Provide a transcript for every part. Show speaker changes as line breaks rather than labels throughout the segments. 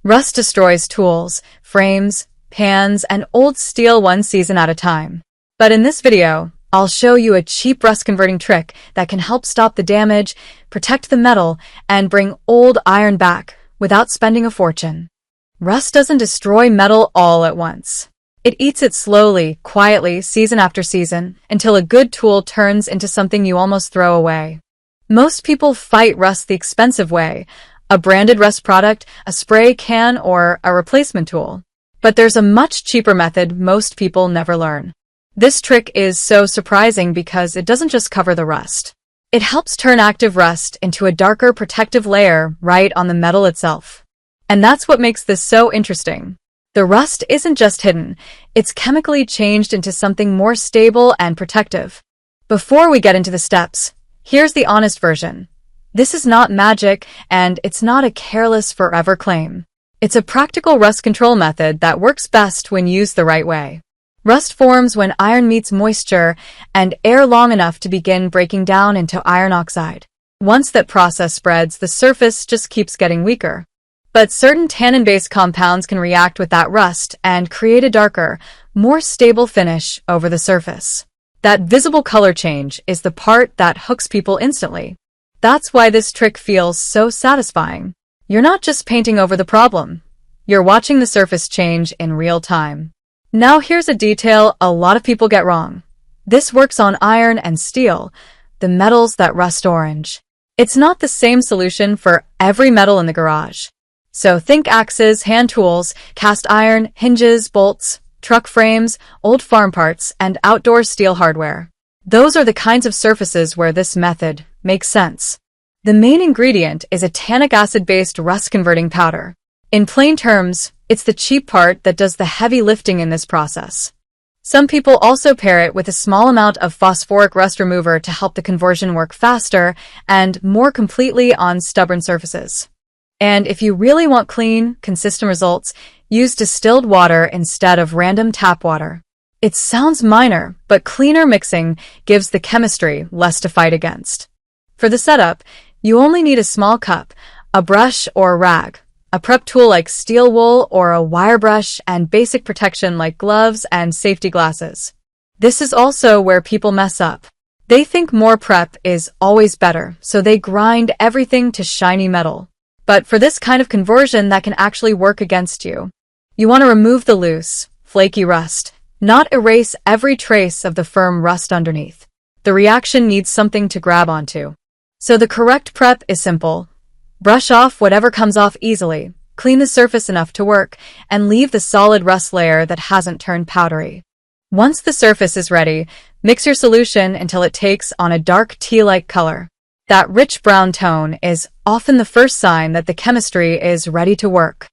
Rust destroys tools, frames, pans, and old steel one season at a time. But in this video, I'll show you a cheap rust-converting trick that can help stop the damage, protect the metal, and bring old iron back without spending a fortune. Rust doesn't destroy metal all at once. It eats it slowly, quietly, season after season, until a good tool turns into something you almost throw away. Most people fight rust the expensive way, a branded rust product, a spray can, or a replacement tool. But there's a much cheaper method most people never learn. This trick is so surprising because it doesn't just cover the rust. It helps turn active rust into a darker protective layer right on the metal itself. And that's what makes this so interesting. The rust isn't just hidden, it's chemically changed into something more stable and protective. Before we get into the steps, here's the honest version. This is not magic, and it's not a careless forever claim. It's a practical rust control method that works best when used the right way. Rust forms when iron meets moisture and air long enough to begin breaking down into iron oxide. Once that process spreads, the surface just keeps getting weaker. But certain tannin-based compounds can react with that rust and create a darker, more stable finish over the surface. That visible color change is the part that hooks people instantly. That's why this trick feels so satisfying. You're not just painting over the problem. You're watching the surface change in real time. Now here's a detail a lot of people get wrong. This works on iron and steel, the metals that rust orange. It's not the same solution for every metal in the garage. So think axes, hand tools, cast iron, hinges, bolts, truck frames, old farm parts, and outdoor steel hardware. Those are the kinds of surfaces where this method makes sense. The main ingredient is a tannic acid-based rust-converting powder. In plain terms, it's the cheap part that does the heavy lifting in this process. Some people also pair it with a small amount of phosphoric rust remover to help the conversion work faster and more completely on stubborn surfaces. And if you really want clean, consistent results, use distilled water instead of random tap water. It sounds minor, but cleaner mixing gives the chemistry less to fight against. For the setup, you only need a small cup, a brush or a rag, a prep tool like steel wool or a wire brush, and basic protection like gloves and safety glasses. This is also where people mess up. They think more prep is always better, so they grind everything to shiny metal. But for this kind of conversion, that can actually work against you. You want to remove the loose, flaky rust, not erase every trace of the firm rust underneath. The reaction needs something to grab onto. So the correct prep is simple. Brush off whatever comes off easily, clean the surface enough to work, and leave the solid rust layer that hasn't turned powdery. Once the surface is ready, mix your solution until it takes on a dark tea-like color. That rich brown tone is often the first sign that the chemistry is ready to work.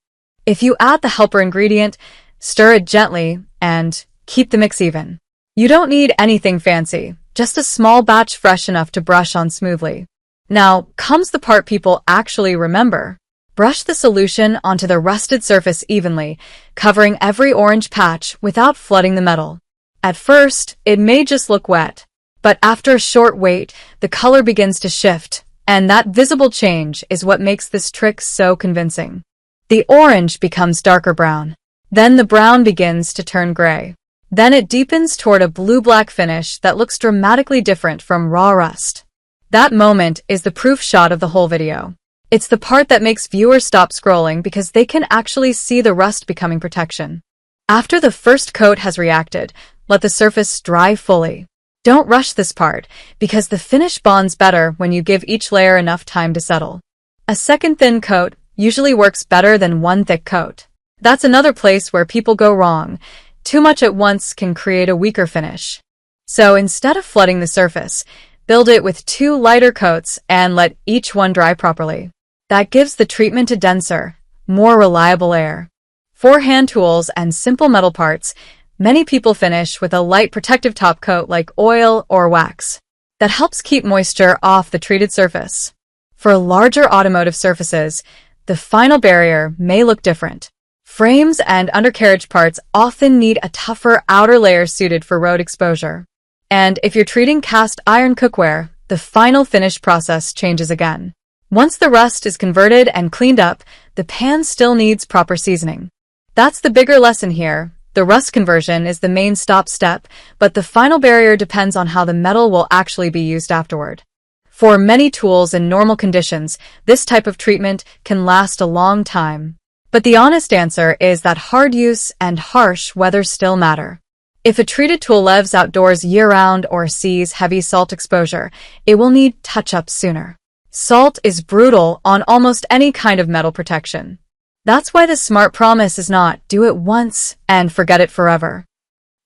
If you add the helper ingredient, stir it gently, and keep the mix even. You don't need anything fancy, just a small batch fresh enough to brush on smoothly. Now comes the part people actually remember. Brush the solution onto the rusted surface evenly, covering every orange patch without flooding the metal. At first, it may just look wet, but after a short wait, the color begins to shift, and that visible change is what makes this trick so convincing. The orange becomes darker brown. Then the brown begins to turn gray. Then it deepens toward a blue-black finish that looks dramatically different from raw rust. That moment is the proof shot of the whole video. It's the part that makes viewers stop scrolling because they can actually see the rust becoming protection. After the first coat has reacted, let the surface dry fully. Don't rush this part, because the finish bonds better when you give each layer enough time to settle. A second thin coat usually works better than one thick coat. That's another place where people go wrong. Too much at once can create a weaker finish. So instead of flooding the surface, build it with 2 lighter coats and let each one dry properly. That gives the treatment a denser, more reliable layer. For hand tools and simple metal parts, many people finish with a light protective top coat like oil or wax. That helps keep moisture off the treated surface. For larger automotive surfaces, the final barrier may look different. Frames and undercarriage parts often need a tougher outer layer suited for road exposure. And if you're treating cast iron cookware, the final finish process changes again. Once the rust is converted and cleaned up, the pan still needs proper seasoning. That's the bigger lesson here. The rust conversion is the main stop step, but the final barrier depends on how the metal will actually be used afterward. For many tools in normal conditions, this type of treatment can last a long time. But the honest answer is that hard use and harsh weather still matter. If a treated tool lives outdoors year-round or sees heavy salt exposure, it will need touch-ups sooner. Salt is brutal on almost any kind of metal protection. That's why the smart promise is not do it once and forget it forever.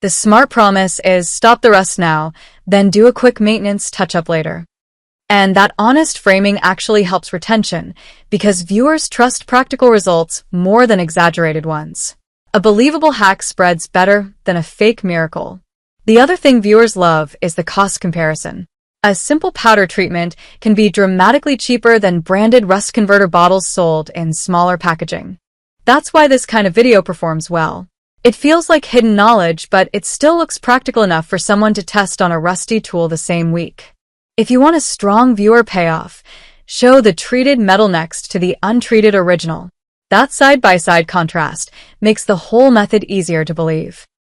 The smart promise is stop the rust now, then do a quick maintenance touch-up later. And that honest framing actually helps retention, because viewers trust practical results more than exaggerated ones. A believable hack spreads better than a fake miracle. The other thing viewers love is the cost comparison. A simple powder treatment can be dramatically cheaper than branded rust converter bottles sold in smaller packaging. That's why this kind of video performs well. It feels like hidden knowledge, but it still looks practical enough for someone to test on a rusty tool the same week. If you want a strong viewer payoff, show the treated metal next to the untreated original. That side-by-side contrast makes the whole method easier to believe.